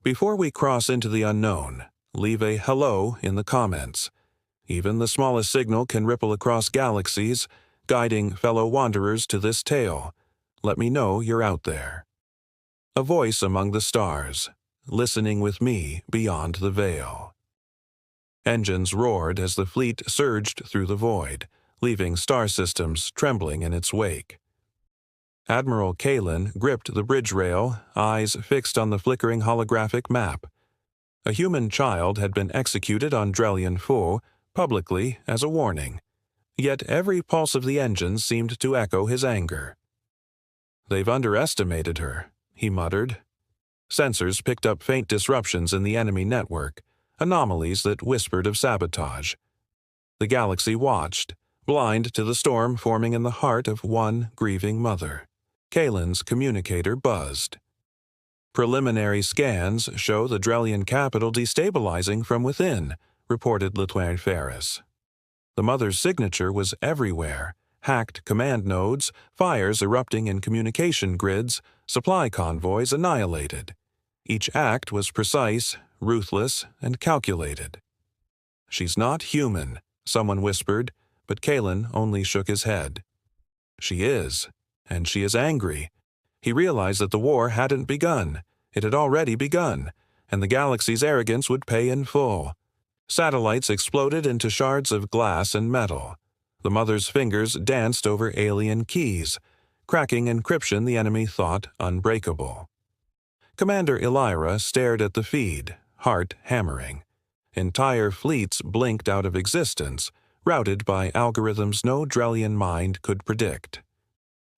Before we cross into the unknown, leave a hello in the comments. Even the smallest signal can ripple across galaxies, guiding fellow wanderers to this tale. Let me know you're out there. A voice among the stars, listening with me beyond the veil. Engines roared as the fleet surged through the void, leaving star systems trembling in its wake. Admiral Kalen gripped the bridge rail, eyes fixed on the flickering holographic map. A human child had been executed on Drelian Fo, publicly as a warning, yet every pulse of the engines seemed to echo his anger. "They've underestimated her," he muttered. Sensors picked up faint disruptions in the enemy network, anomalies that whispered of sabotage. The galaxy watched, blind to the storm forming in the heart of one grieving mother. Kalen's communicator buzzed. "Preliminary scans show the Drelian capital destabilizing from within," reported Lieutenant Ferris. The mother's signature was everywhere: hacked command nodes, fires erupting in communication grids, supply convoys annihilated. Each act was precise, ruthless, and calculated. "She's not human," someone whispered, but Kalen only shook his head. "She is, and she is angry." He realized that the war hadn't begun. It had already begun, and the galaxy's arrogance would pay in full. Satellites exploded into shards of glass and metal. The mother's fingers danced over alien keys, cracking encryption the enemy thought unbreakable. Commander Elira stared at the feed, heart hammering. Entire fleets blinked out of existence, routed by algorithms no Drelian mind could predict.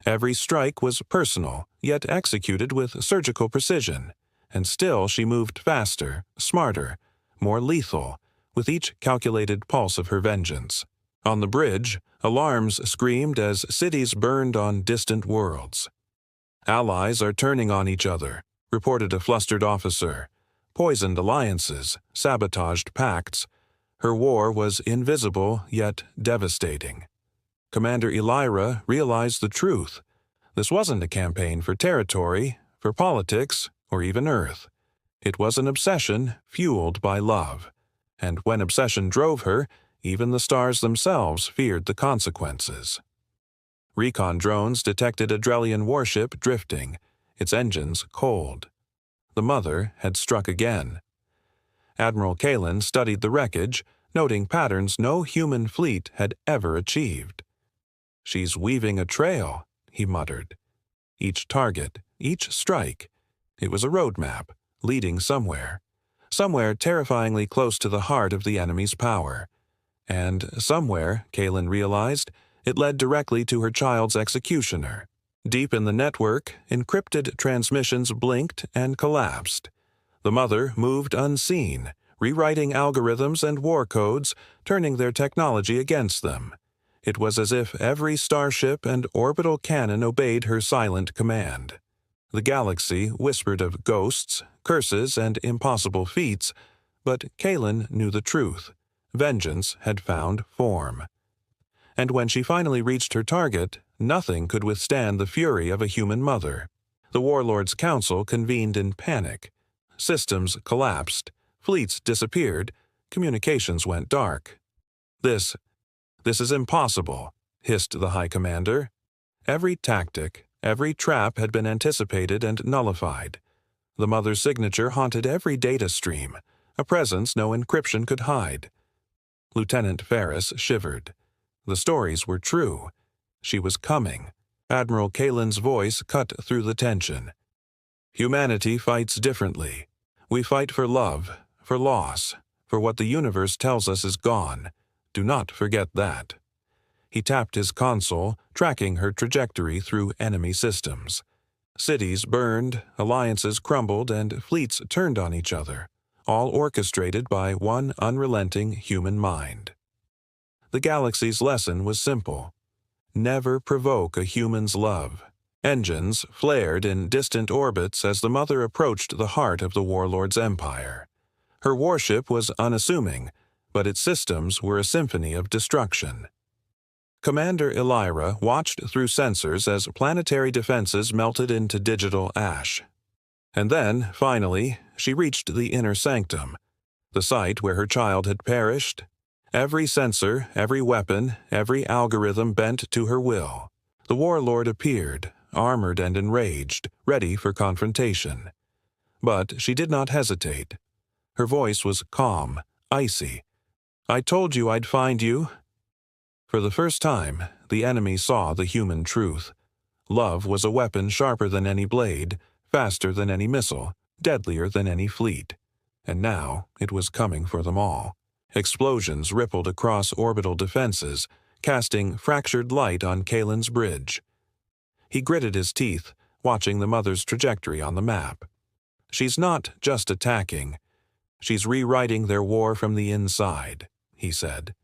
Every strike was personal, yet executed with surgical precision, and still she moved faster, smarter, more lethal, with each calculated pulse of her vengeance. On the bridge, alarms screamed as cities burned on distant worlds. "Allies are turning on each other," reported a flustered officer. "Poisoned alliances, sabotaged pacts." Her war was invisible yet devastating. Commander Elira realized the truth. This wasn't a campaign for territory, for politics, or even Earth. It was an obsession fueled by love. And when obsession drove her, even the stars themselves feared the consequences. Recon drones detected a Drelian warship drifting, its engines cold. The mother had struck again. Admiral Kalen studied the wreckage, noting patterns no human fleet had ever achieved. "She's weaving a trail," he muttered. Each target, each strike. It was a roadmap, leading somewhere. Somewhere terrifyingly close to the heart of the enemy's power. And somewhere, Kalen realized, it led directly to her child's executioner. Deep in the network, encrypted transmissions blinked and collapsed. The mother moved unseen, rewriting algorithms and war codes, turning their technology against them. It was as if every starship and orbital cannon obeyed her silent command. The galaxy whispered of ghosts, curses, and impossible feats, but Kalen knew the truth. Vengeance had found form. And when she finally reached her target, nothing could withstand the fury of a human mother. The warlord's council convened in panic. Systems collapsed, fleets disappeared, communications went dark. This is impossible," hissed the High Commander. Every tactic, every trap had been anticipated and nullified. The mother's signature haunted every data stream, a presence no encryption could hide. Lieutenant Ferris shivered. The stories were true. She was coming. Admiral Kalen's voice cut through the tension. "Humanity fights differently. We fight for love, for loss, for what the universe tells us is gone. Do not forget that." He tapped his console, tracking her trajectory through enemy systems. Cities burned, alliances crumbled, and fleets turned on each other, all orchestrated by one unrelenting human mind. The galaxy's lesson was simple. Never provoke a human's love. Engines flared in distant orbits as the mother approached the heart of the warlord's empire. Her warship was unassuming, but its systems were a symphony of destruction. Commander Elira watched through sensors as planetary defenses melted into digital ash. And then, finally, she reached the inner sanctum, the site where her child had perished. Every sensor, every weapon, every algorithm bent to her will. The warlord appeared, armored and enraged, ready for confrontation. But she did not hesitate. Her voice was calm, icy. "I told you I'd find you." For the first time, the enemy saw the human truth. Love was a weapon sharper than any blade, faster than any missile, deadlier than any fleet. And now it was coming for them all. Explosions rippled across orbital defenses, casting fractured light on Kalen's bridge. He gritted his teeth, watching the mother's trajectory on the map. "She's not just attacking. She's rewriting their war from the inside," he said.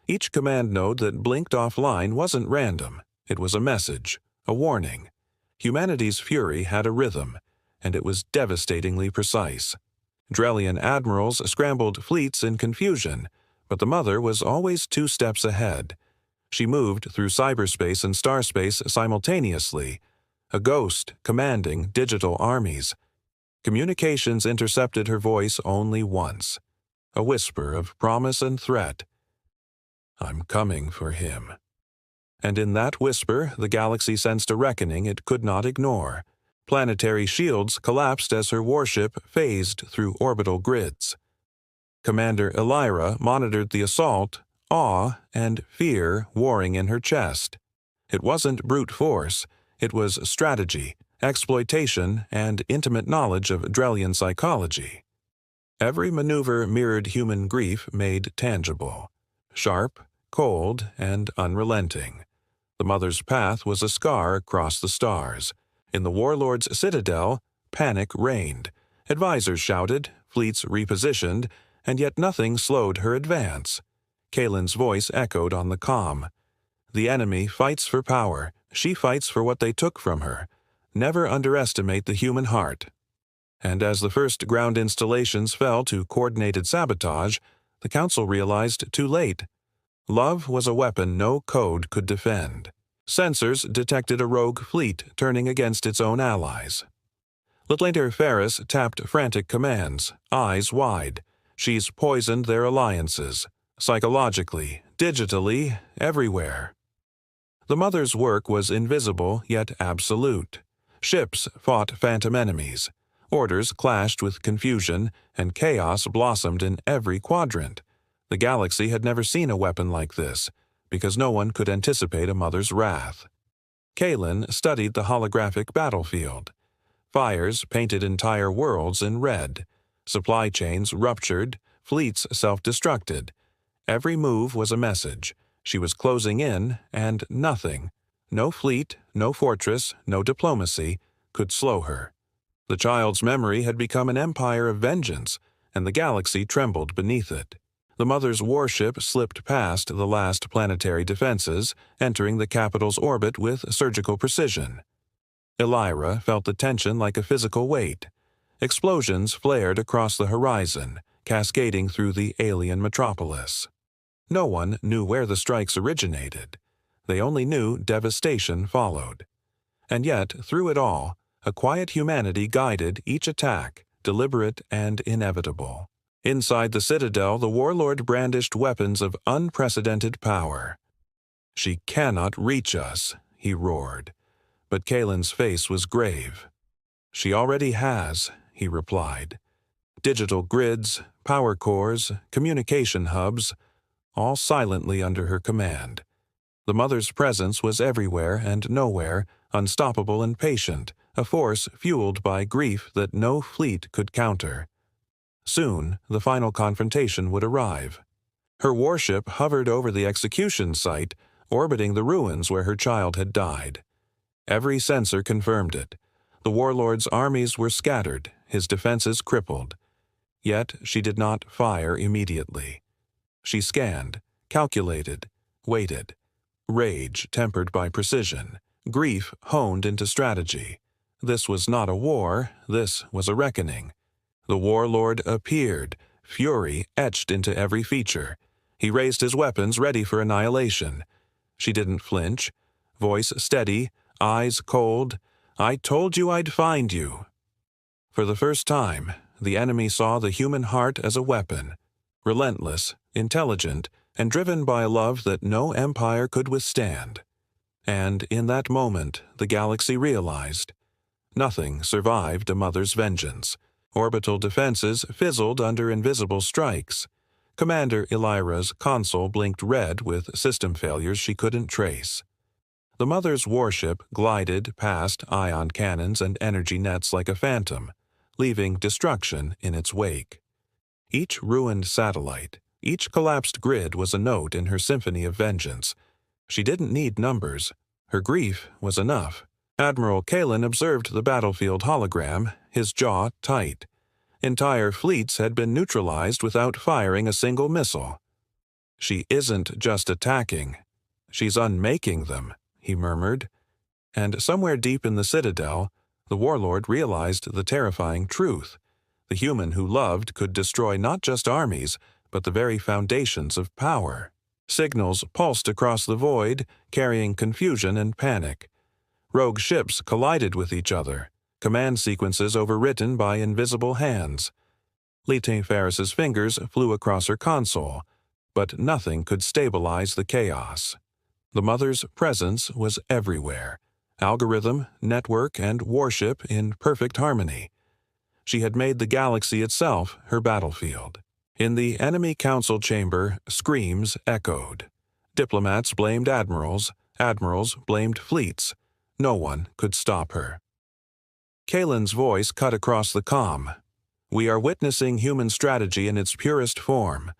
Each command node that blinked offline wasn't random. It was a message, a warning. Humanity's fury had a rhythm, and it was devastatingly precise. Drellian admirals scrambled fleets in confusion, but the mother was always 2 steps ahead. She moved through cyberspace and starspace simultaneously, a ghost commanding digital armies. Communications intercepted her voice only once, a whisper of promise and threat. "I'm coming for him." And in that whisper, the galaxy sensed a reckoning it could not ignore. Planetary shields collapsed as her warship phased through orbital grids. Commander Elira monitored the assault, awe and fear warring in her chest. It wasn't brute force, it was strategy, exploitation, and intimate knowledge of Drellian psychology. Every maneuver mirrored human grief made tangible. Sharp, cold, and unrelenting. The mother's path was a scar across the stars. In the warlord's citadel, panic reigned. Advisors shouted, fleets repositioned, and yet nothing slowed her advance. Kalen's voice echoed on the comm. "The enemy fights for power. She fights for what they took from her. Never underestimate the human heart." And as the first ground installations fell to coordinated sabotage, the Council realized too late. Love was a weapon no code could defend. Sensors detected a rogue fleet turning against its own allies. Lieutenant Ferris tapped frantic commands, eyes wide. She's poisoned their alliances, psychologically, digitally, everywhere. The mother's work was invisible yet absolute. Ships fought phantom enemies. Orders clashed with confusion, and chaos blossomed in every quadrant. The galaxy had never seen a weapon like this, because no one could anticipate a mother's wrath. Kalen studied the holographic battlefield. Fires painted entire worlds in red. Supply chains ruptured, fleets self-destructed. Every move was a message. She was closing in, and nothing, no fleet, no fortress, no diplomacy, could slow her. The child's memory had become an empire of vengeance, and the galaxy trembled beneath it. The mother's warship slipped past the last planetary defenses, entering the capital's orbit with surgical precision. Elira felt the tension like a physical weight. Explosions flared across the horizon, cascading through the alien metropolis. No one knew where the strikes originated. They only knew devastation followed. And yet, through it all, a quiet humanity guided each attack, deliberate and inevitable. Inside the citadel, the warlord brandished weapons of unprecedented power. "She cannot reach us," he roared. But Kalen's face was grave. "She already has," he replied. Digital grids, power cores, communication hubs, all silently under her command. The mother's presence was everywhere and nowhere, unstoppable and patient, a force fueled by grief that no fleet could counter. Soon, the final confrontation would arrive. Her warship hovered over the execution site, orbiting the ruins where her child had died. Every sensor confirmed it. The warlord's armies were scattered, his defenses crippled. Yet she did not fire immediately. She scanned, calculated, waited. Rage tempered by precision, grief honed into strategy. This was not a war, this was a reckoning. The warlord appeared, fury etched into every feature. He raised his weapons ready for annihilation. She didn't flinch, voice steady, eyes cold. "I told you I'd find you." For the first time, the enemy saw the human heart as a weapon, relentless, intelligent, and driven by a love that no empire could withstand. And in that moment, the galaxy realized nothing survived a mother's vengeance. Orbital defenses fizzled under invisible strikes. Commander Elira's console blinked red with system failures she couldn't trace. The mother's warship glided past ion cannons and energy nets like a phantom, leaving destruction in its wake. Each ruined satellite, each collapsed grid was a note in her symphony of vengeance. She didn't need numbers. Her grief was enough. Admiral Kalen observed the battlefield hologram, his jaw tight. Entire fleets had been neutralized without firing a single missile. "She isn't just attacking. She's unmaking them," he murmured. And somewhere deep in the Citadel, the warlord realized the terrifying truth. The human who loved could destroy not just armies, but the very foundations of power. Signals pulsed across the void, carrying confusion and panic. Rogue ships collided with each other, command sequences overwritten by invisible hands. Lieutenant Ferris's fingers flew across her console, but nothing could stabilize the chaos. The mother's presence was everywhere, algorithm, network, and warship in perfect harmony. She had made the galaxy itself her battlefield. In the enemy council chamber, screams echoed. Diplomats blamed admirals blamed fleets. No one could stop her. Kalen's voice cut across the comm. "We are witnessing human strategy in its purest form.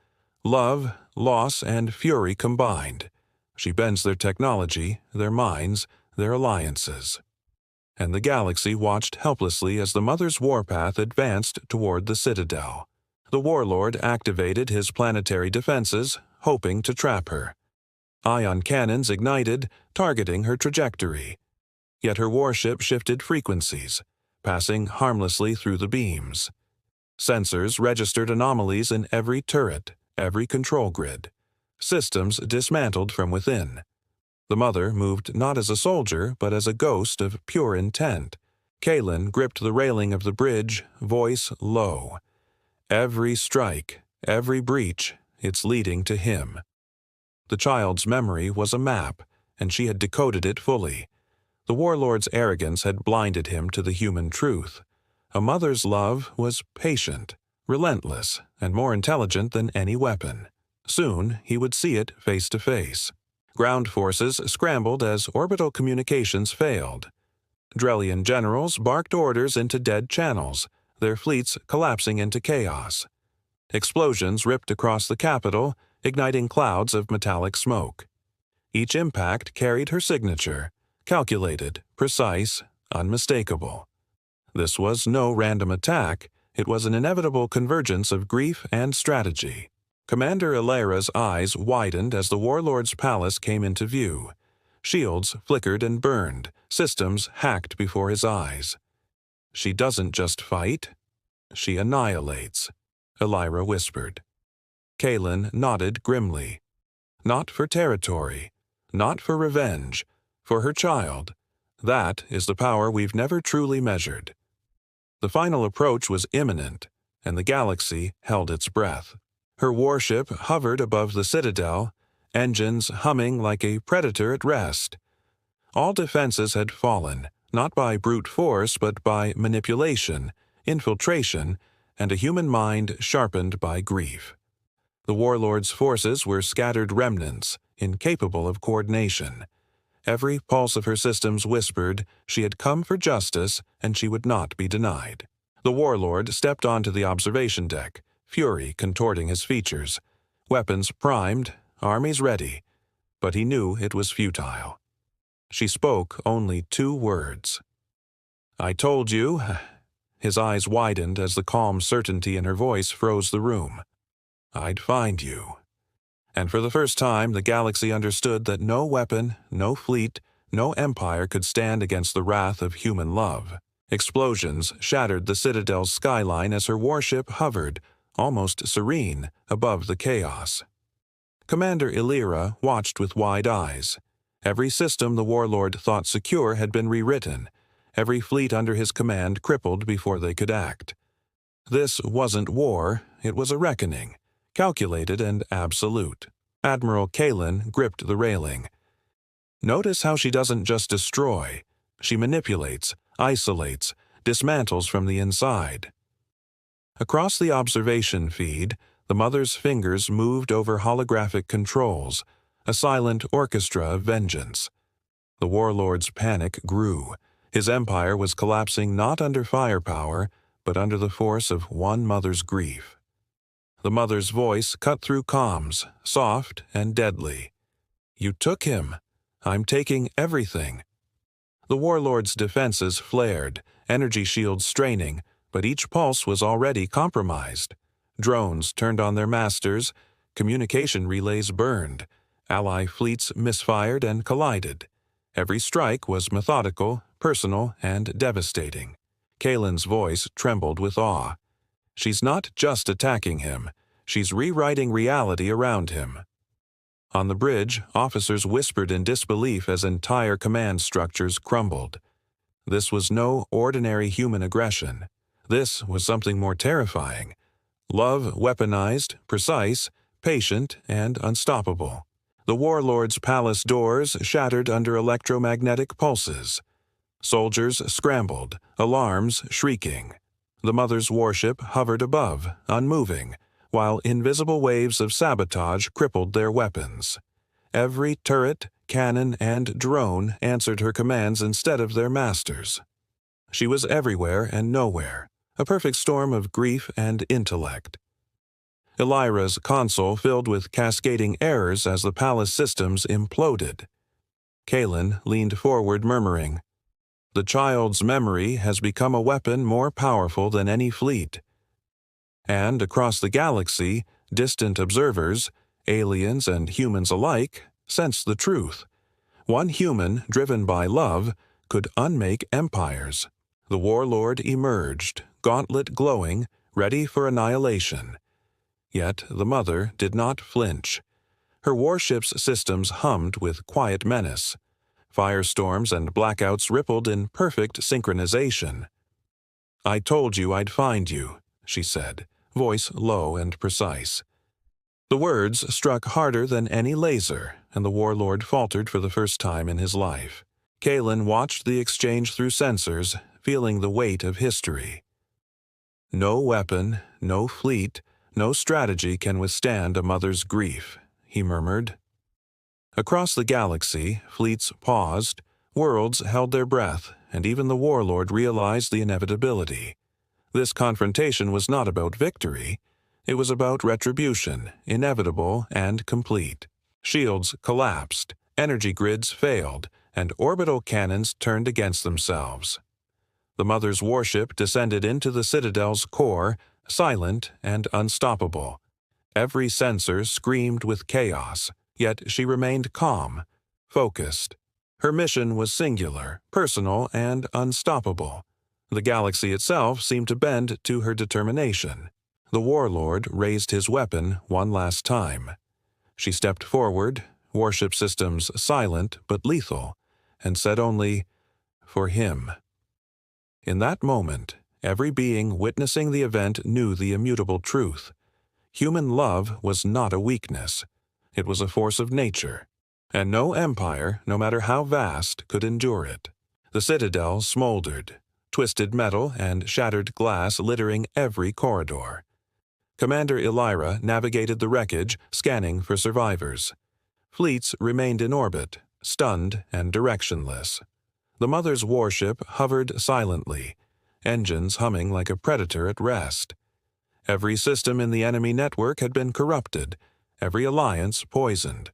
Love, loss, and fury combined. She bends their technology, their minds, their alliances." And the galaxy watched helplessly as the mother's warpath advanced toward the Citadel. The warlord activated his planetary defenses, hoping to trap her. Ion cannons ignited, targeting her trajectory. Yet her warship shifted frequencies, passing harmlessly through the beams. Sensors registered anomalies in every turret, every control grid. Systems dismantled from within. The mother moved not as a soldier, but as a ghost of pure intent. Kalen gripped the railing of the bridge, voice low. "Every strike, every breach, it's leading to him." The child's memory was a map, and she had decoded it fully. The warlord's arrogance had blinded him to the human truth. A mother's love was patient, relentless, and more intelligent than any weapon. Soon he would see it face to face. Ground forces scrambled as orbital communications failed. Drellian generals barked orders into dead channels, their fleets collapsing into chaos. Explosions ripped across the capital, igniting clouds of metallic smoke. Each impact carried her signature, calculated, precise, unmistakable. This was no random attack, it was an inevitable convergence of grief and strategy. Commander Elira's eyes widened as the warlord's palace came into view. Shields flickered and burned, systems hacked before his eyes. "She doesn't just fight, she annihilates," Elira whispered. Kalen nodded grimly. Not for territory, not for revenge, for her child. That is the power we've never truly measured. The final approach was imminent, and the galaxy held its breath. Her warship hovered above the Citadel, engines humming like a predator at rest. All defenses had fallen, not by brute force but by manipulation, infiltration, and a human mind sharpened by grief. The warlord's forces were scattered remnants, incapable of coordination. Every pulse of her systems whispered she had come for justice and she would not be denied. The warlord stepped onto the observation deck, fury contorting his features. Weapons primed, armies ready, but he knew it was futile. She spoke only 2 words. "I told you." His eyes widened as the calm certainty in her voice froze the room. "I'd find you." And for the first time, the galaxy understood that no weapon, no fleet, no empire could stand against the wrath of human love. Explosions shattered the Citadel's skyline as her warship hovered, almost serene, above the chaos. Commander Elira watched with wide eyes. Every system the warlord thought secure had been rewritten. every fleet under his command crippled before they could act. This wasn't war, it was a reckoning, calculated and absolute. Admiral Kalen gripped the railing. Notice how she doesn't just destroy. She manipulates, isolates, dismantles from the inside. Across the observation feed, the Mother's fingers moved over holographic controls, a silent orchestra of vengeance. The warlord's panic grew. His empire was collapsing not under firepower, but under the force of one mother's grief. The Mother's voice cut through comms, soft and deadly. "You took him. I'm taking everything." The warlord's defenses flared, energy shields straining, but each pulse was already compromised. Drones turned on their masters, communication relays burned, ally fleets misfired and collided. Every strike was methodical, personal, and devastating. Kalen's voice trembled with awe. She's not just attacking him, she's rewriting reality around him. On the bridge, officers whispered in disbelief as entire command structures crumbled. This was no ordinary human aggression. This was something more terrifying. Love weaponized, precise, patient, and unstoppable. The warlord's palace doors shattered under electromagnetic pulses. Soldiers scrambled, alarms shrieking. The Mother's warship hovered above, unmoving, while invisible waves of sabotage crippled their weapons. Every turret, cannon, and drone answered her commands instead of their masters. She was everywhere and nowhere, a perfect storm of grief and intellect. Elira's console filled with cascading errors as the palace systems imploded. Kalen leaned forward, murmuring, "The child's memory has become a weapon more powerful than any fleet." And across the galaxy, distant observers, aliens and humans alike, sensed the truth. One human, driven by love, could unmake empires. The warlord emerged, gauntlet glowing, ready for annihilation. Yet the Mother did not flinch. Her warship's systems hummed with quiet menace. Firestorms and blackouts rippled in perfect synchronization. "I told you I'd find you," she said, voice low and precise. The words struck harder than any laser, and the warlord faltered for the first time in his life. Kalen watched the exchange through sensors, feeling the weight of history. "No weapon, no fleet, no strategy can withstand a mother's grief," he murmured. Across the galaxy, fleets paused, worlds held their breath, and even the warlord realized the inevitability. This confrontation was not about victory. It was about retribution, inevitable and complete. Shields collapsed, energy grids failed, and orbital cannons turned against themselves. The Mother's warship descended into the Citadel's core, silent and unstoppable. Every sensor screamed with chaos, yet she remained calm, focused. Her mission was singular, personal, and unstoppable. The galaxy itself seemed to bend to her determination. The warlord raised his weapon one last time. She stepped forward, warship systems silent but lethal, and said only, "For him." In that moment, every being witnessing the event knew the immutable truth. Human love was not a weakness. It was a force of nature, and no empire, no matter how vast, could endure it. The Citadel smoldered, twisted metal and shattered glass littering every corridor. Commander Elira navigated the wreckage, scanning for survivors. Fleets remained in orbit, stunned and directionless. The Mother's warship hovered silently, engines humming like a predator at rest. Every system in the enemy network had been corrupted, every alliance poisoned.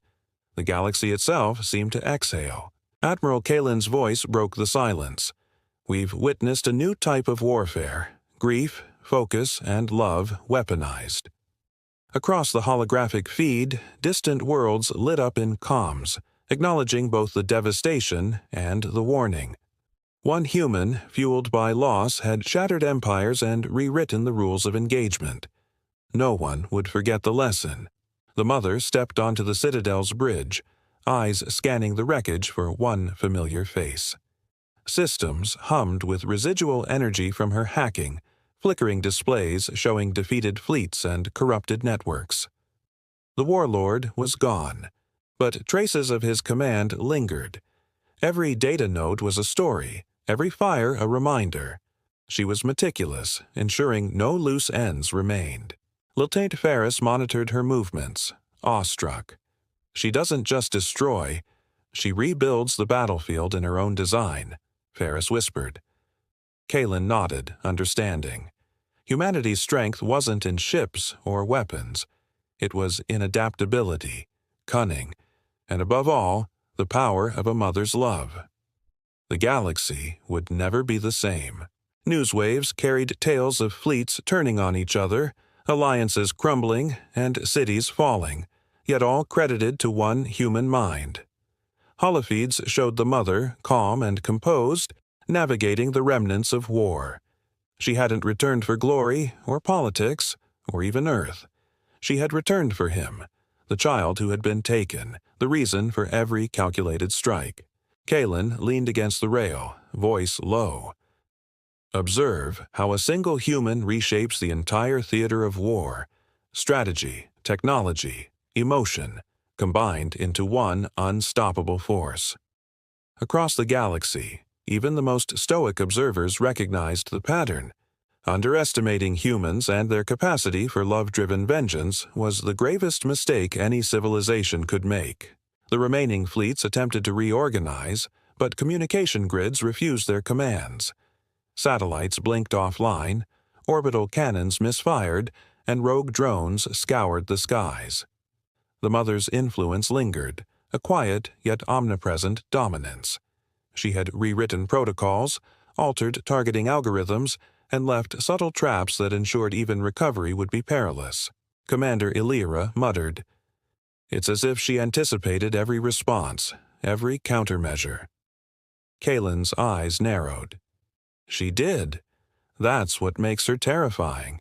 The galaxy itself seemed to exhale. Admiral Kalen's voice broke the silence. "We've witnessed a new type of warfare, grief, focus, and love weaponized." Across the holographic feed, distant worlds lit up in comms, acknowledging both the devastation and the warning. One human, fueled by loss, had shattered empires and rewritten the rules of engagement. No one would forget the lesson. The Mother stepped onto the Citadel's bridge, eyes scanning the wreckage for one familiar face. Systems hummed with residual energy from her hacking, flickering displays showing defeated fleets and corrupted networks. The warlord was gone, but traces of his command lingered. Every data node was a story, every fire a reminder. She was meticulous, ensuring no loose ends remained. Lieutenant Ferris monitored her movements, awestruck. She doesn't just destroy, she rebuilds the battlefield in her own design, Ferris whispered. Kalen nodded, understanding. Humanity's strength wasn't in ships or weapons. It was in adaptability, cunning, and above all, the power of a mother's love. The galaxy would never be the same. Newswaves carried tales of fleets turning on each other, alliances crumbling, and cities falling, yet all credited to one human mind. Holofeeds showed the mother, calm and composed, navigating the remnants of war. She hadn't returned for glory, or politics, or even Earth. She had returned for him, the child who had been taken, the reason for every calculated strike. Kalen leaned against the rail, voice low. Observe how a single human reshapes the entire theater of war. Strategy, technology, emotion, combined into one unstoppable force. Across the galaxy, even the most stoic observers recognized the pattern. Underestimating humans and their capacity for love-driven vengeance was the gravest mistake any civilization could make. The remaining fleets attempted to reorganize, but communication grids refused their commands. Satellites blinked offline, orbital cannons misfired, and rogue drones scoured the skies. The mother's influence lingered, a quiet yet omnipresent dominance. She had rewritten protocols, altered targeting algorithms, and left subtle traps that ensured even recovery would be perilous. Commander Illyra muttered. It's as if she anticipated every response, every countermeasure. Kalen's eyes narrowed. She did. That's what makes her terrifying.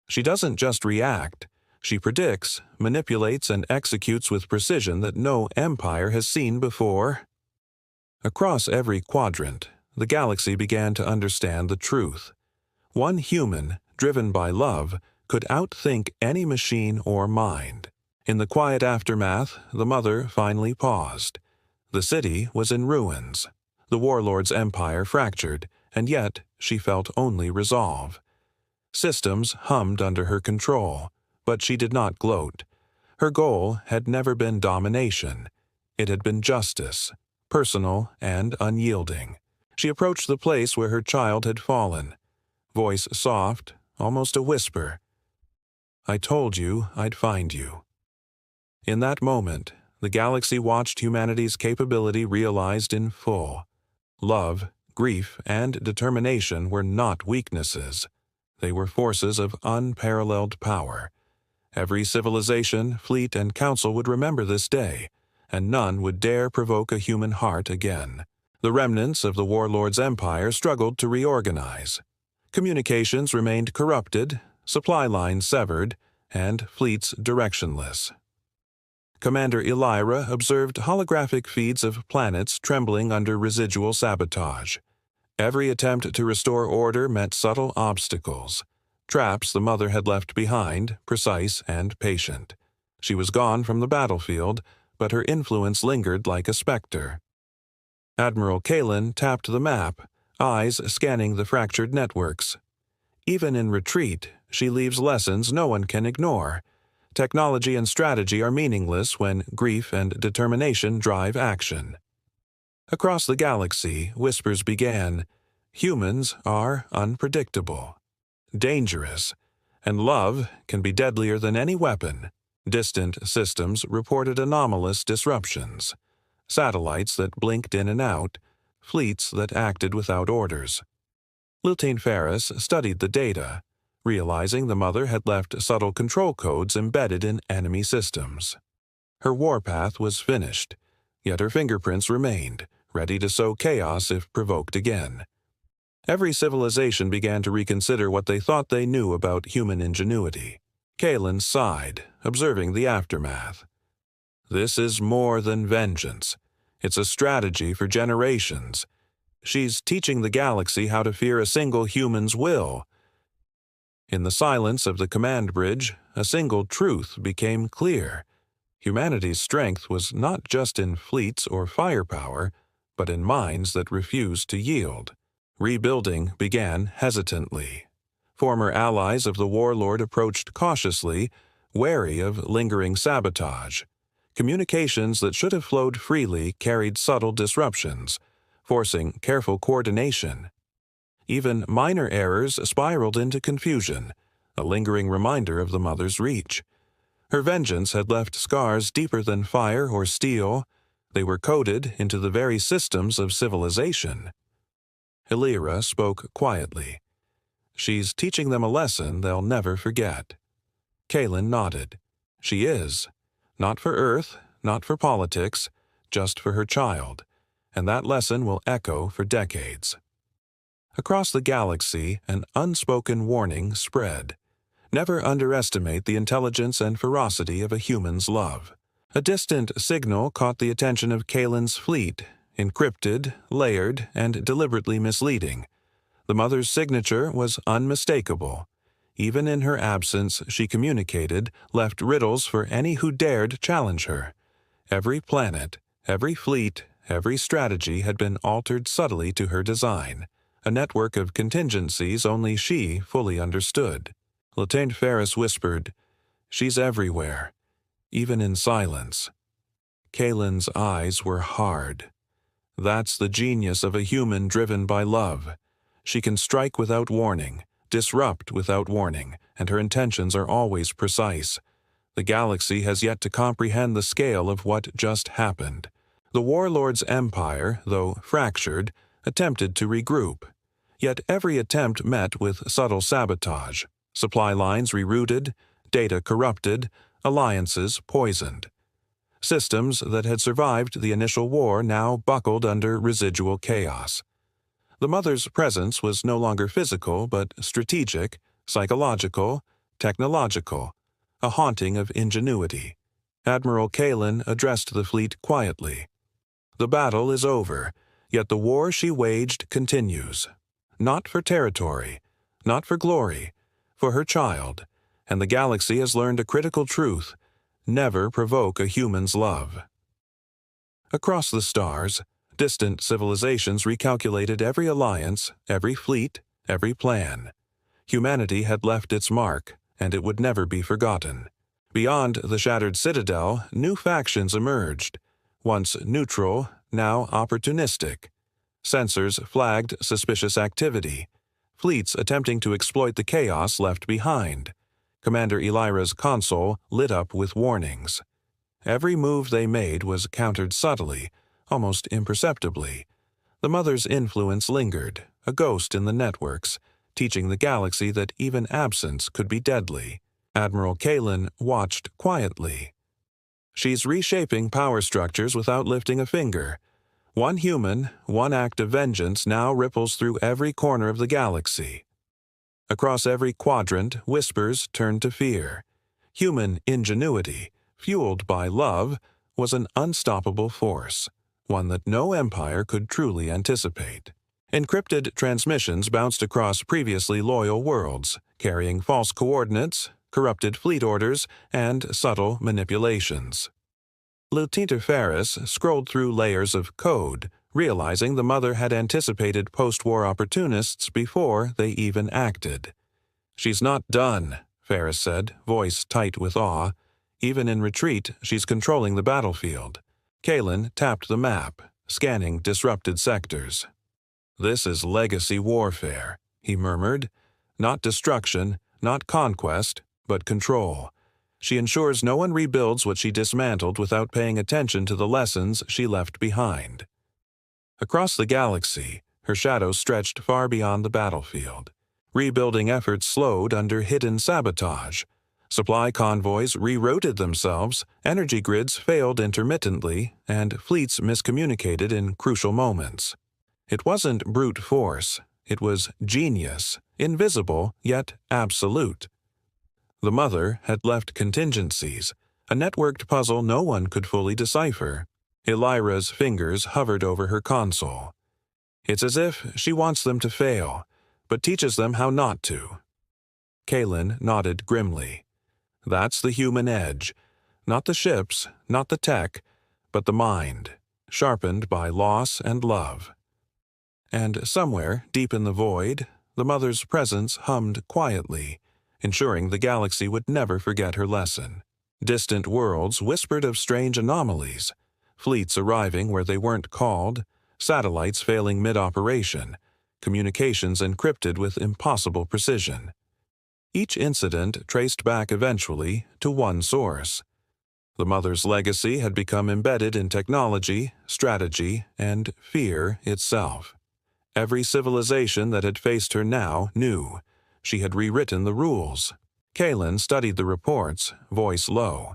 She doesn't just react. She predicts, manipulates, and executes with precision that no empire has seen before. Across every quadrant, the galaxy began to understand the truth. One human, driven by love, could outthink any machine or mind. In the quiet aftermath, the mother finally paused. The city was in ruins. The warlord's empire fractured, and yet she felt only resolve. Systems hummed under her control, but she did not gloat. Her goal had never been domination. It had been justice, personal and unyielding. She approached the place where her child had fallen. Voice soft, almost a whisper. I told you I'd find you. In that moment, the galaxy watched humanity's capability realized in full. Love, grief, and determination were not weaknesses. They were forces of unparalleled power. Every civilization, fleet, and council would remember this day, and none would dare provoke a human heart again. The remnants of the warlord's empire struggled to reorganize. Communications remained corrupted, supply lines severed, and fleets directionless. Commander Illyra observed holographic feeds of planets trembling under residual sabotage. Every attempt to restore order met subtle obstacles. Traps the mother had left behind, precise and patient. She was gone from the battlefield, but her influence lingered like a specter. Admiral Kalen tapped the map, eyes scanning the fractured networks. Even in retreat, she leaves lessons no one can ignore. Technology and strategy are meaningless when grief and determination drive action. Across the galaxy, whispers began. Humans are unpredictable, dangerous, and love can be deadlier than any weapon. Distant systems reported anomalous disruptions. Satellites that blinked in and out, fleets that acted without orders. Lieutenant Ferris studied the data, realizing the mother had left subtle control codes embedded in enemy systems. Her warpath was finished, yet her fingerprints remained, ready to sow chaos if provoked again. Every civilization began to reconsider what they thought they knew about human ingenuity. Kalen sighed, observing the aftermath. This is more than vengeance. It's a strategy for generations. She's teaching the galaxy how to fear a single human's will. In the silence of the command bridge, a single truth became clear. Humanity's strength was not just in fleets or firepower, but in minds that refused to yield. Rebuilding began hesitantly. Former allies of the warlord approached cautiously, wary of lingering sabotage. Communications that should have flowed freely carried subtle disruptions, forcing careful coordination. Even minor errors spiraled into confusion, a lingering reminder of the mother's reach. Her vengeance had left scars deeper than fire or steel. They were coded into the very systems of civilization. Illyra spoke quietly. She's teaching them a lesson they'll never forget. Kaelin nodded. She is. Not for Earth, not for politics, just for her child. And that lesson will echo for decades. Across the galaxy, an unspoken warning spread. Never underestimate the intelligence and ferocity of a human's love. A distant signal caught the attention of Kaelin's fleet, encrypted, layered, and deliberately misleading. The mother's signature was unmistakable. Even in her absence, she communicated, left riddles for any who dared challenge her. Every planet, every fleet, every strategy had been altered subtly to her design, a network of contingencies only she fully understood. Lieutenant Ferris whispered, "She's everywhere, even in silence." Kaelin's eyes were hard. That's the genius of a human driven by love. She can strike without warning, disrupt without warning, and her intentions are always precise. The galaxy has yet to comprehend the scale of what just happened. The warlord's empire, though fractured, attempted to regroup. Yet every attempt met with subtle sabotage. Supply lines rerouted, data corrupted, alliances poisoned. Systems that had survived the initial war now buckled under residual chaos. The mother's presence was no longer physical but strategic, psychological, technological, a haunting of ingenuity. Admiral Kaelin addressed the fleet quietly. The battle is over, yet the war she waged continues. Not for territory, not for glory, for her child, and the galaxy has learned a critical truth: never provoke a human's love. Across the stars, distant civilizations recalculated every alliance, every fleet, every plan. Humanity had left its mark, and it would never be forgotten. Beyond the shattered citadel, new factions emerged, once neutral, now opportunistic. Sensors flagged suspicious activity, fleets attempting to exploit the chaos left behind. Commander Illyra's console lit up with warnings. Every move they made was countered subtly, almost imperceptibly. The mother's influence lingered, a ghost in the networks, teaching the galaxy that even absence could be deadly. Admiral Kaelin watched quietly. She's reshaping power structures without lifting a finger. One human, one act of vengeance now ripples through every corner of the galaxy. Across every quadrant, whispers turned to fear. Human ingenuity, fueled by love, was an unstoppable force, one that no empire could truly anticipate. Encrypted transmissions bounced across previously loyal worlds, carrying false coordinates, corrupted fleet orders, and subtle manipulations. Lieutenant Ferris scrolled through layers of code, realizing the mother had anticipated post-war opportunists before they even acted. "She's not done," Ferris said, voice tight with awe. "Even in retreat, she's controlling the battlefield." Kaelin tapped the map, scanning disrupted sectors. "This is legacy warfare," he murmured. "Not destruction, not conquest, but control. She ensures no one rebuilds what she dismantled without paying attention to the lessons she left behind." Across the galaxy, her shadow stretched far beyond the battlefield. Rebuilding efforts slowed under hidden sabotage. Supply convoys rewrote themselves, energy grids failed intermittently, and fleets miscommunicated in crucial moments. It wasn't brute force, it was genius, invisible yet absolute. The mother had left contingencies, a networked puzzle no one could fully decipher. Illyra's fingers hovered over her console. It's as if she wants them to fail, but teaches them how not to. Kaylin nodded grimly. That's the human edge. Not the ships, not the tech, but the mind, sharpened by loss and love. And somewhere, deep in the void, the mother's presence hummed quietly, ensuring the galaxy would never forget her lesson. Distant worlds whispered of strange anomalies, fleets arriving where they weren't called, satellites failing mid-operation, communications encrypted with impossible precision. Each incident traced back eventually to one source. The mother's legacy had become embedded in technology, strategy, and fear itself. Every civilization that had faced her now knew. She had rewritten the rules. Kaylin studied the reports, voice low.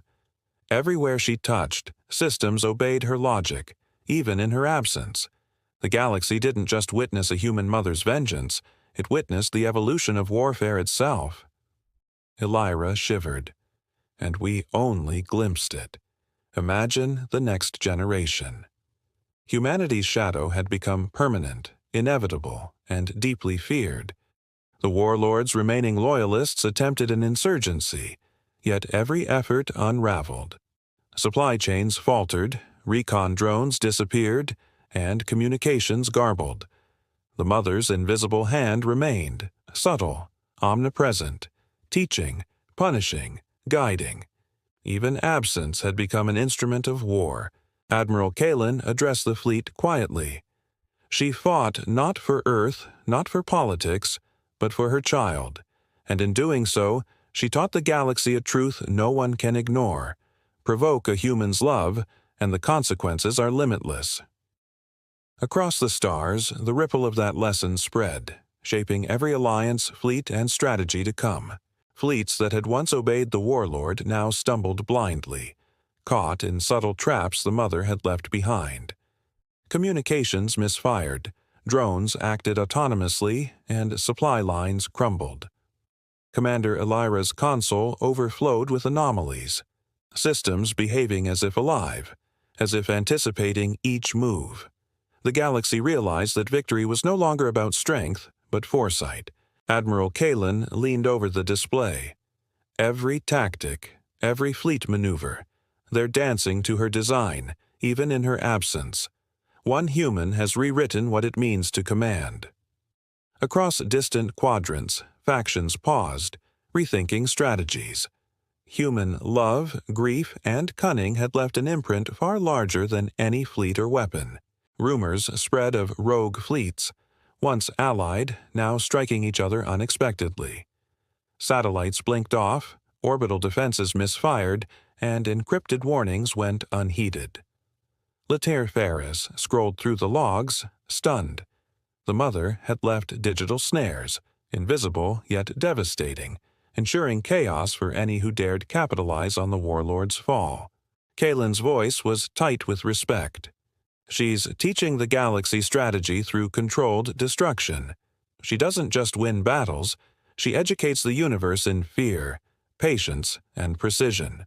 Everywhere she touched, systems obeyed her logic, even in her absence. The galaxy didn't just witness a human mother's vengeance, it witnessed the evolution of warfare itself. Elira shivered. And we only glimpsed it. Imagine the next generation. Humanity's shadow had become permanent, inevitable, and deeply feared. The warlords' remaining loyalists attempted an insurgency, yet every effort unraveled. Supply chains faltered, recon drones disappeared, and communications garbled. The mother's invisible hand remained, subtle, omnipresent, teaching, punishing, guiding. Even absence had become an instrument of war. Admiral Kaylin addressed the fleet quietly. She fought not for Earth, not for politics, but for her child, and in doing so, she taught the galaxy a truth no one can ignore. Provoke a human's love, and the consequences are limitless. Across the stars, the ripple of that lesson spread, shaping every alliance, fleet, and strategy to come. Fleets that had once obeyed the warlord now stumbled blindly, caught in subtle traps the mother had left behind. Communications misfired, drones acted autonomously, and supply lines crumbled. Commander Elira's console overflowed with anomalies, systems behaving as if alive, as if anticipating each move. The galaxy realized that victory was no longer about strength, but foresight. Admiral Kaylin leaned over the display. Every tactic, every fleet maneuver, they're dancing to her design, even in her absence. One human has rewritten what it means to command. Across distant quadrants, factions paused, rethinking strategies. Human love, grief, and cunning had left an imprint far larger than any fleet or weapon. Rumors spread of rogue fleets, once allied, now striking each other unexpectedly. Satellites blinked off, orbital defenses misfired, and encrypted warnings went unheeded. Later Ferris scrolled through the logs, stunned. The mother had left digital snares, invisible yet devastating, ensuring chaos for any who dared capitalize on the warlord's fall. Kaylin's voice was tight with respect. She's teaching the galaxy strategy through controlled destruction. She doesn't just win battles, she educates the universe in fear, patience, and precision.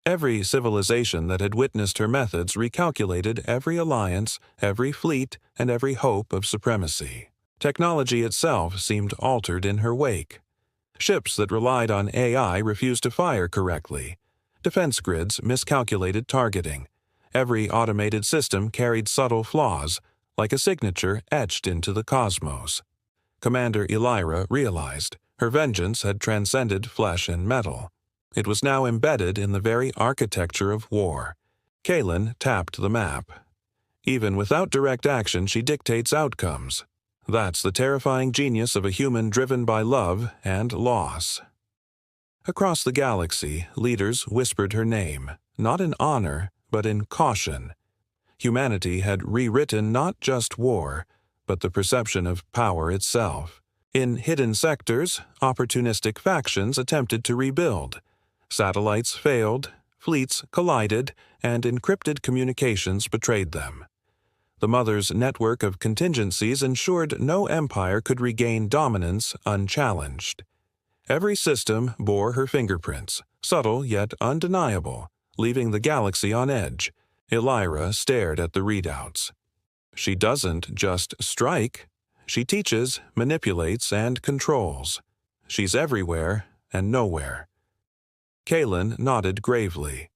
Every civilization that had witnessed her methods recalculated every alliance, every fleet, and every hope of supremacy. Technology itself seemed altered in her wake. Ships that relied on AI refused to fire correctly. Defense grids miscalculated targeting. Every automated system carried subtle flaws, like a signature etched into the cosmos. Commander Elira realized her vengeance had transcended flesh and metal. It was now embedded in the very architecture of war. Kaylin tapped the map. Even without direct action, she dictates outcomes. That's the terrifying genius of a human driven by love and loss. Across the galaxy, leaders whispered her name, not in honor, but in caution. Humanity had rewritten not just war, but the perception of power itself. In hidden sectors, opportunistic factions attempted to rebuild. Satellites failed, fleets collided, and encrypted communications betrayed them. The mother's network of contingencies ensured no empire could regain dominance unchallenged. Every system bore her fingerprints, subtle yet undeniable, leaving the galaxy on edge. Elira stared at the readouts. She doesn't just strike. She teaches, manipulates, and controls. She's everywhere and nowhere. Kaelin nodded gravely.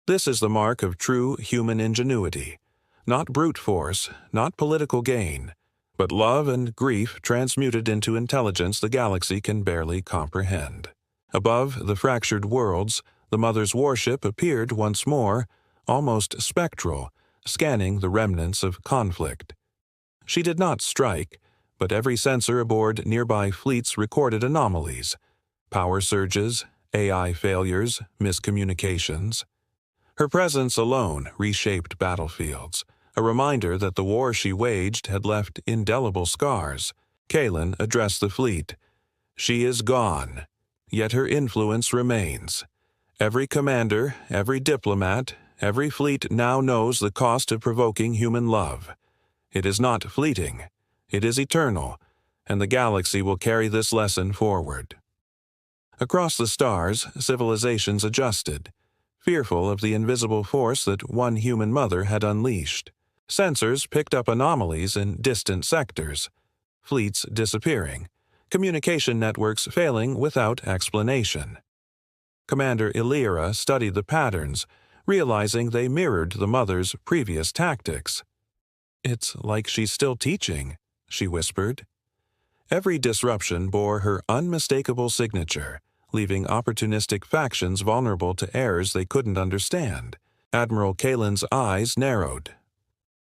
This is the mark of true human ingenuity. Not brute force, not political gain, but love and grief transmuted into intelligence the galaxy can barely comprehend. Above the fractured worlds, the Mother's warship appeared once more, almost spectral, scanning the remnants of conflict. She did not strike, but every sensor aboard nearby fleets recorded anomalies, power surges, AI failures, miscommunications. Her presence alone reshaped battlefields, a reminder that the war she waged had left indelible scars. Kaelin addressed the fleet. She is gone, yet her influence remains. Every commander, every diplomat, every fleet now knows the cost of provoking human love. It is not fleeting, it is eternal, and the galaxy will carry this lesson forward. Across the stars, civilizations adjusted, fearful of the invisible force that one human mother had unleashed. Sensors picked up anomalies in distant sectors, fleets disappearing, communication networks failing without explanation. Commander Illyra studied the patterns, realizing they mirrored the Mother's previous tactics. "It's like she's still teaching," she whispered. Every disruption bore her unmistakable signature, leaving opportunistic factions vulnerable to errors they couldn't understand. Admiral Kaelin's eyes narrowed.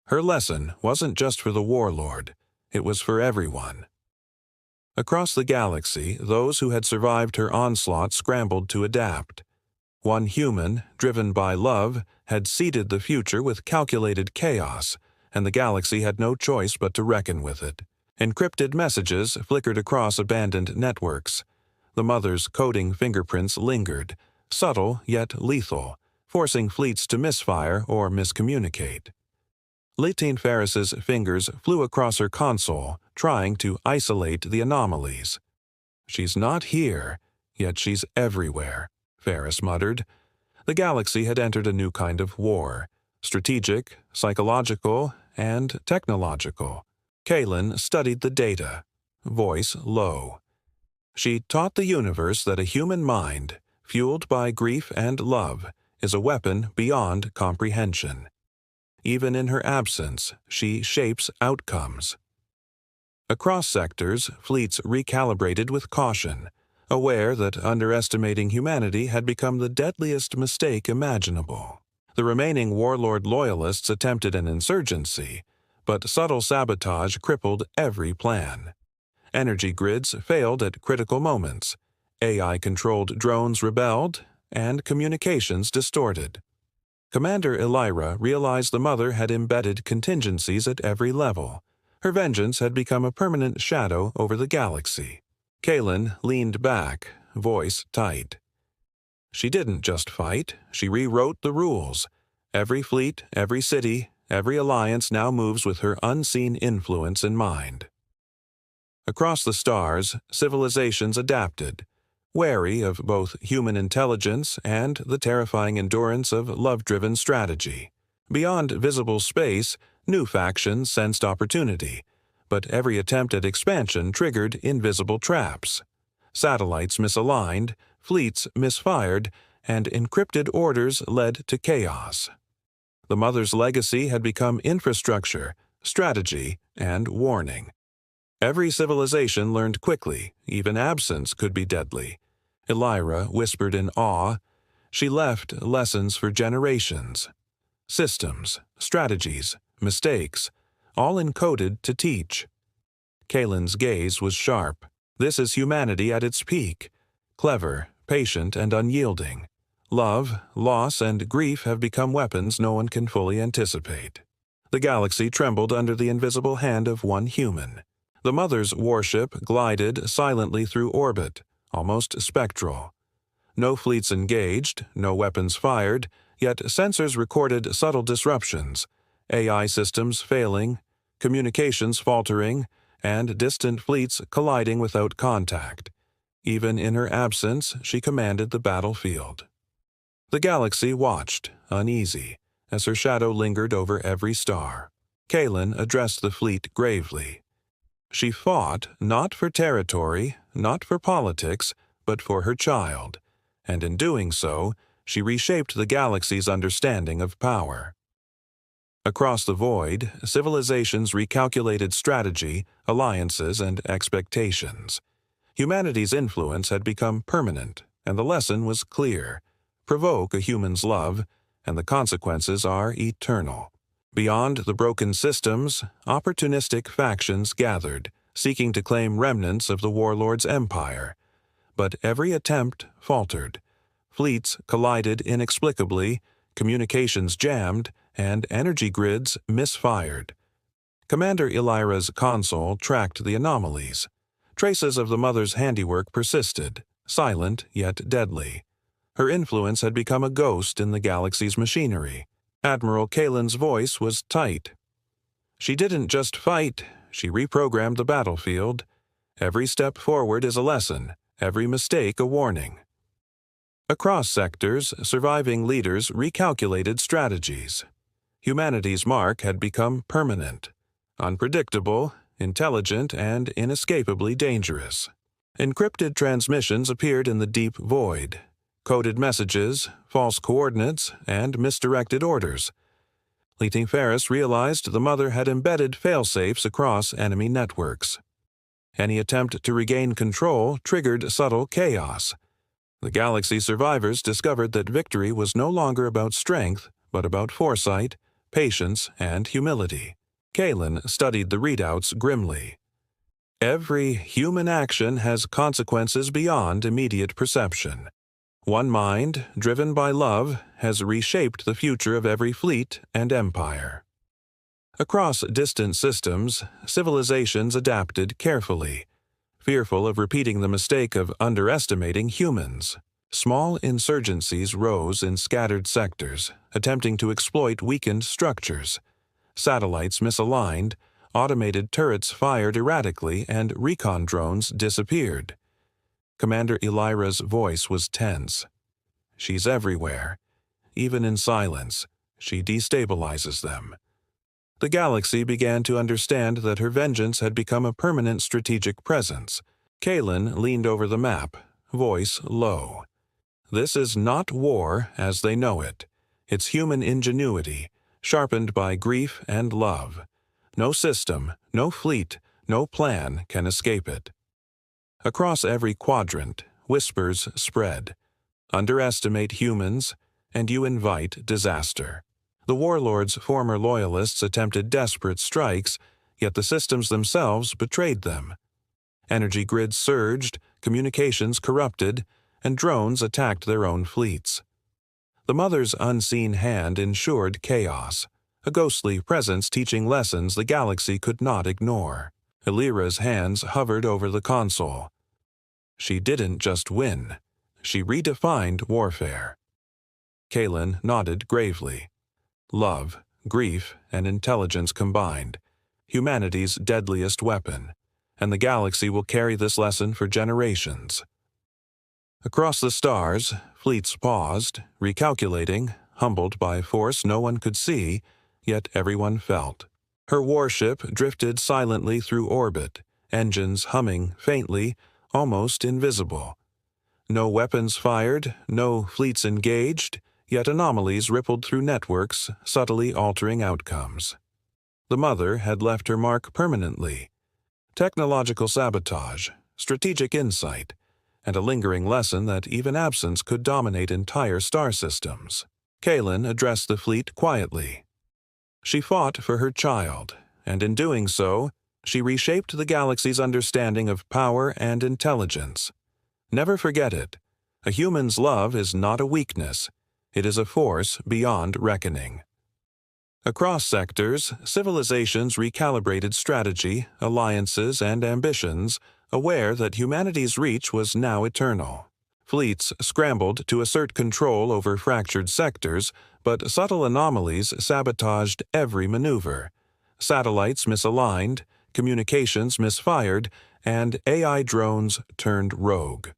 Her lesson wasn't just for the warlord, it was for everyone. Across the galaxy, those who had survived her onslaught scrambled to adapt. One human, driven by love, had seeded the future with calculated chaos, and the galaxy had no choice but to reckon with it. Encrypted messages flickered across abandoned networks. The Mother's coding fingerprints lingered, subtle yet lethal, forcing fleets to misfire or miscommunicate. Letine Ferris's fingers flew across her console, trying to isolate the anomalies. "She's not here, yet she's everywhere," Ferris muttered. The galaxy had entered a new kind of war, strategic, psychological, and technological. Kaelin studied the data, voice low. She taught the universe that a human mind, fueled by grief and love, is a weapon beyond comprehension. Even in her absence, she shapes outcomes. Across sectors, fleets recalibrated with caution, aware that underestimating humanity had become the deadliest mistake imaginable. The remaining warlord loyalists attempted an insurgency, but subtle sabotage crippled every plan. Energy grids failed at critical moments, AI-controlled drones rebelled, and communications distorted. Commander Illyra realized the Mother had embedded contingencies at every level. Her vengeance had become a permanent shadow over the galaxy. Kaelin leaned back, voice tight. She didn't just fight, she rewrote the rules. Every fleet, every city, every alliance now moves with her unseen influence in mind. Across the stars, civilizations adapted, wary of both human intelligence and the terrifying endurance of love-driven strategy. Beyond visible space, new factions sensed opportunity, but every attempt at expansion triggered invisible traps. Satellites misaligned, fleets misfired, and encrypted orders led to chaos. The Mother's legacy had become infrastructure, strategy, and warning. Every civilization learned quickly, even absence could be deadly. Illyra whispered in awe. She left lessons for generations. Systems, strategies, mistakes, all encoded to teach. Kaelin's gaze was sharp. This is humanity at its peak. Clever, patient, and unyielding. Love, loss, and grief have become weapons no one can fully anticipate. The galaxy trembled under the invisible hand of one human. The Mother's warship glided silently through orbit, almost spectral. No fleets engaged, no weapons fired, yet sensors recorded subtle disruptions, AI systems failing, communications faltering, and distant fleets colliding without contact. Even in her absence, she commanded the battlefield. The galaxy watched, uneasy, as her shadow lingered over every star. Kaelin addressed the fleet gravely. She fought not for territory, not for politics, but for her child, and in doing so, she reshaped the galaxy's understanding of power. Across the void, civilizations recalculated strategy, alliances, and expectations. Humanity's influence had become permanent, and the lesson was clear. Provoke a human's love, and the consequences are eternal. Beyond the broken systems, opportunistic factions gathered, seeking to claim remnants of the warlord's empire. But every attempt faltered. Fleets collided inexplicably, communications jammed, and energy grids misfired. Commander Elira's console tracked the anomalies. Traces of the mother's handiwork persisted, silent yet deadly. Her influence had become a ghost in the galaxy's machinery. Admiral Kaelin's voice was tight. She didn't just fight, she reprogrammed the battlefield. Every step forward is a lesson, every mistake a warning. Across sectors, surviving leaders recalculated strategies. Humanity's mark had become permanent, unpredictable, intelligent, and inescapably dangerous. Encrypted transmissions appeared in the deep void. Coded messages, false coordinates, and misdirected orders. Leeting Ferris realized the mother had embedded failsafes across enemy networks. Any attempt to regain control triggered subtle chaos. The galaxy survivors discovered that victory was no longer about strength, but about foresight, patience, and humility. Kaelin studied the readouts grimly. Every human action has consequences beyond immediate perception. One mind, driven by love, has reshaped the future of every fleet and empire. Across distant systems, civilizations adapted carefully, fearful of repeating the mistake of underestimating humans. Small insurgencies rose in scattered sectors, attempting to exploit weakened structures. Satellites misaligned, automated turrets fired erratically, and recon drones disappeared. Commander Elira's voice was tense. She's everywhere. Even in silence, she destabilizes them. The galaxy began to understand that her vengeance had become a permanent strategic presence. Kaelin leaned over the map, voice low. This is not war as they know it. It's human ingenuity, sharpened by grief and love. No system, no fleet, no plan can escape it. Across every quadrant, whispers spread. Underestimate humans, and you invite disaster. The warlord's former loyalists attempted desperate strikes, yet the systems themselves betrayed them. Energy grids surged, communications corrupted, and drones attacked their own fleets. The mother's unseen hand ensured chaos, a ghostly presence teaching lessons the galaxy could not ignore. Elira's hands hovered over the console. She didn't just win. She redefined warfare. Kaelin nodded gravely. Love, grief, and intelligence combined. Humanity's deadliest weapon. And the galaxy will carry this lesson for generations. Across the stars, fleets paused, recalculating, humbled by force no one could see, yet everyone felt. Her warship drifted silently through orbit, engines humming faintly, almost invisible. No weapons fired, no fleets engaged, yet anomalies rippled through networks, subtly altering outcomes. The mother had left her mark permanently. Technological sabotage, strategic insight, and a lingering lesson that even absence could dominate entire star systems. Kaelin addressed the fleet quietly. She fought for her child, and in doing so, she reshaped the galaxy's understanding of power and intelligence. Never forget it. A human's love is not a weakness. It is a force beyond reckoning. Across sectors, civilizations recalibrated strategy, alliances, and ambitions, aware that humanity's reach was now eternal. Fleets scrambled to assert control over fractured sectors, but subtle anomalies sabotaged every maneuver. Satellites misaligned, communications misfired, and AI drones turned rogue.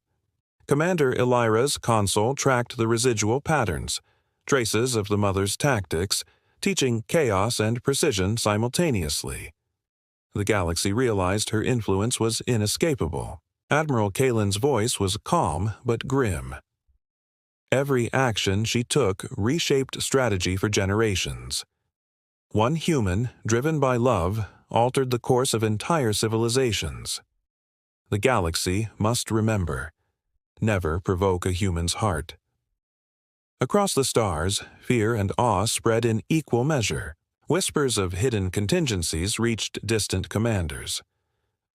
Commander Elira's console tracked the residual patterns, traces of the mother's tactics, teaching chaos and precision simultaneously. The galaxy realized her influence was inescapable. Admiral Kalen's voice was calm but grim. Every action she took reshaped strategy for generations. One human, driven by love, altered the course of entire civilizations. The galaxy must remember: never provoke a human's heart. Across the stars, fear and awe spread in equal measure. Whispers of hidden contingencies reached distant commanders.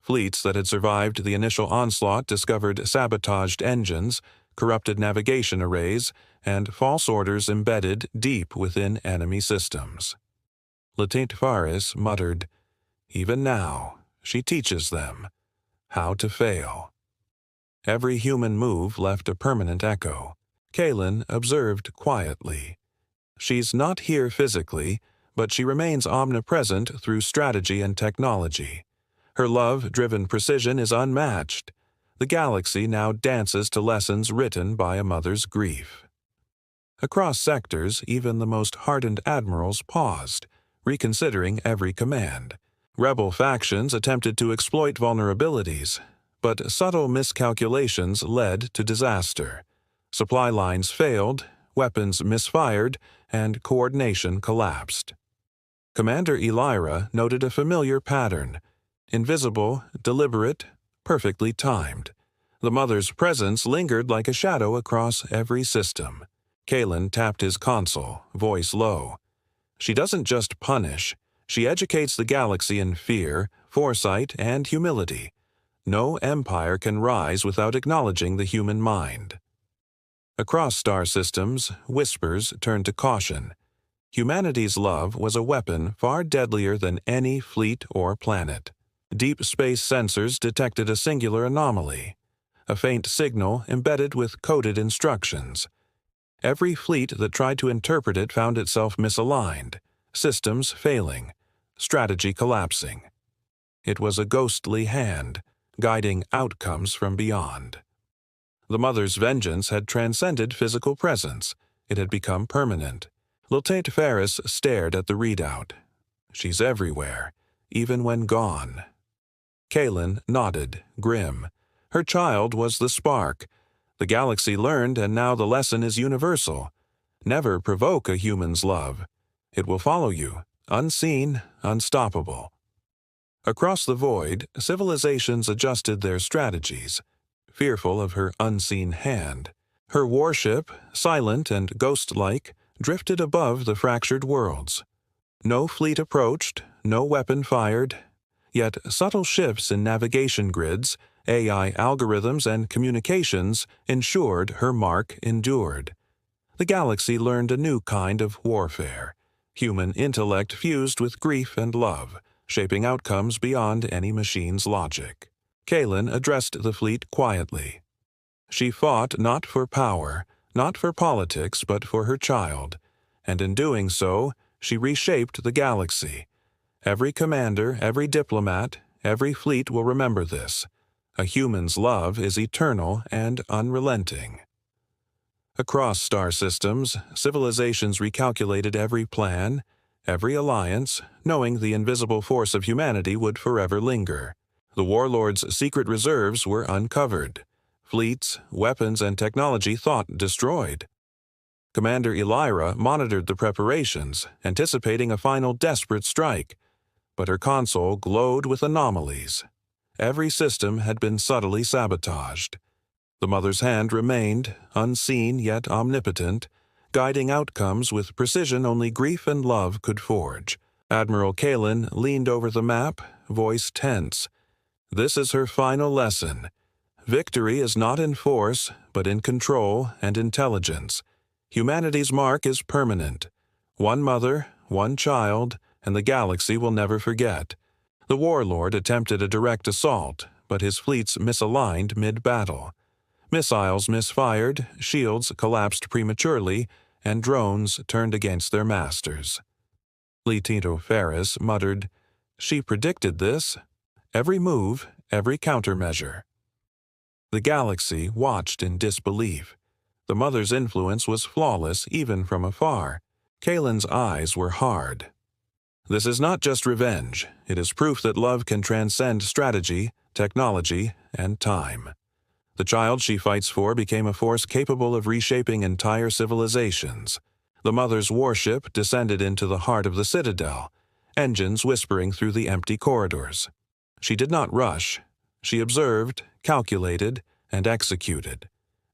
Fleets that had survived the initial onslaught discovered sabotaged engines, corrupted navigation arrays, and false orders embedded deep within enemy systems. Lieutenant Faris muttered, "Even now, she teaches them how to fail." Every human move left a permanent echo. Kalen observed quietly. She's not here physically, but she remains omnipresent through strategy and technology. Her love-driven precision is unmatched. The galaxy now dances to lessons written by a mother's grief. Across sectors, even the most hardened admirals paused, reconsidering every command. Rebel factions attempted to exploit vulnerabilities, but subtle miscalculations led to disaster. Supply lines failed, weapons misfired, and coordination collapsed. Commander Elira noted a familiar pattern: invisible, deliberate, perfectly timed. The mother's presence lingered like a shadow across every system. Kalen tapped his console, voice low. She doesn't just punish, she educates the galaxy in fear, foresight, and humility. No empire can rise without acknowledging the human mind. Across star systems, whispers turned to caution. Humanity's love was a weapon far deadlier than any fleet or planet. Deep space sensors detected a singular anomaly, a faint signal embedded with coded instructions. Every fleet that tried to interpret it found itself misaligned, systems failing, strategy collapsing. It was a ghostly hand, guiding outcomes from beyond. The mother's vengeance had transcended physical presence. It had become permanent. Lieutenant Faris stared at the readout. She's everywhere, even when gone. Kalen nodded, grim. Her child was the spark. The galaxy learned, and now the lesson is universal. Never provoke a human's love. It will follow you, unseen, unstoppable. Across the void, civilizations adjusted their strategies, fearful of her unseen hand. Her warship, silent and ghost-like, drifted above the fractured worlds. No fleet approached, no weapon fired, yet subtle shifts in navigation grids, AI algorithms, and communications ensured her mark endured. The galaxy learned a new kind of warfare, human intellect fused with grief and love, shaping outcomes beyond any machine's logic. Kalen addressed the fleet quietly. She fought not for power, not for politics, but for her child, and in doing so, she reshaped the galaxy. Every commander, every diplomat, every fleet will remember this. A human's love is eternal and unrelenting. Across star systems, civilizations recalculated every plan, every alliance, knowing the invisible force of humanity would forever linger. The warlord's secret reserves were uncovered. Fleets, weapons, and technology thought destroyed. Commander Elira monitored the preparations, anticipating a final desperate strike, but her console glowed with anomalies. Every system had been subtly sabotaged. The mother's hand remained, unseen yet omnipotent, guiding outcomes with precision only grief and love could forge. Admiral Kalen leaned over the map, voice tense. This is her final lesson. Victory is not in force, but in control and intelligence. Humanity's mark is permanent. One mother, one child, and the galaxy will never forget. The warlord attempted a direct assault, but his fleets misaligned mid-battle. Missiles misfired, shields collapsed prematurely, and drones turned against their masters. Lieutenant Faris muttered, "She predicted this. Every move, every countermeasure." The galaxy watched in disbelief. The mother's influence was flawless even from afar. Kalen's eyes were hard. This is not just revenge, it is proof that love can transcend strategy, technology, and time. The child she fights for became a force capable of reshaping entire civilizations. The mother's warship descended into the heart of the citadel, engines whispering through the empty corridors. She did not rush. She observed, calculated, and executed.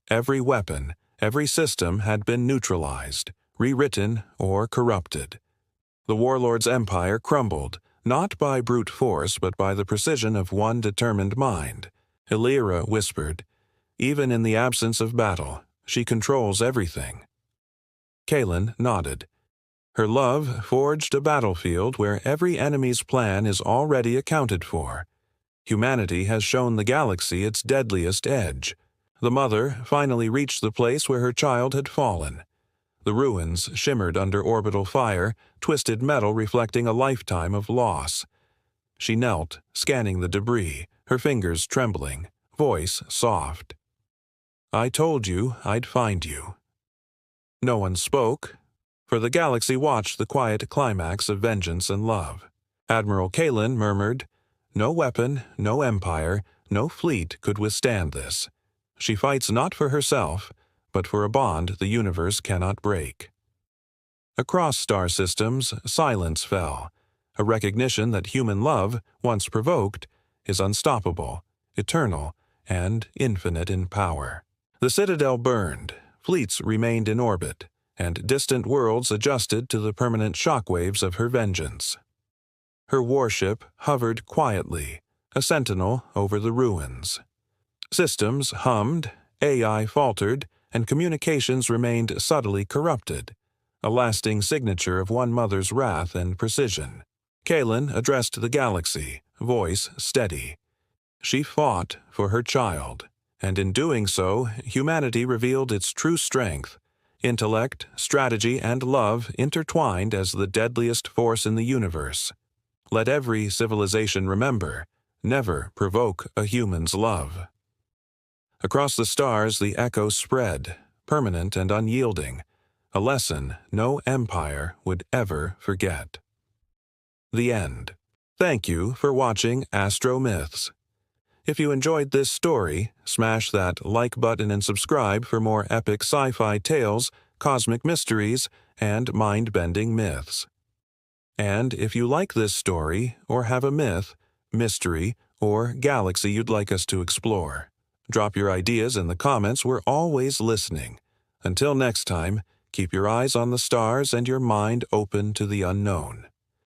Every weapon, every system had been neutralized, rewritten, or corrupted. The warlord's empire crumbled, not by brute force but by the precision of one determined mind. Illyra whispered, "Even in the absence of battle, she controls everything." Kalen nodded. Her love forged a battlefield where every enemy's plan is already accounted for. Humanity has shown the galaxy its deadliest edge. The mother finally reached the place where her child had fallen. The ruins shimmered under orbital fire, twisted metal reflecting a lifetime of loss. She knelt, scanning the debris, her fingers trembling, voice soft. "I told you I'd find you." No one spoke, for the galaxy watched the quiet climax of vengeance and love. Admiral Kalen murmured, "No weapon, no empire, no fleet could withstand this. She fights not for herself, but for a bond the universe cannot break." Across star systems, silence fell, a recognition that human love, once provoked, is unstoppable, eternal, and infinite in power. The citadel burned, fleets remained in orbit, and distant worlds adjusted to the permanent shockwaves of her vengeance. Her warship hovered quietly, a sentinel over the ruins. Systems hummed, AI faltered, and communications remained subtly corrupted, a lasting signature of one mother's wrath and precision. Kalen addressed the galaxy, voice steady. She fought for her child, and in doing so, humanity revealed its true strength. Intellect, strategy, and love intertwined as the deadliest force in the universe. Let every civilization remember, never provoke a human's love. Across the stars the echo spread, permanent and unyielding, a lesson no empire would ever forget. The end. Thank you for watching AstroMyths. If you enjoyed this story, smash that like button and subscribe for more epic sci-fi tales, cosmic mysteries, and mind-bending myths. And if you like this story, or have a myth, mystery, or galaxy you'd like us to explore, drop your ideas in the comments. We're always listening. Until next time, keep your eyes on the stars and your mind open to the unknown.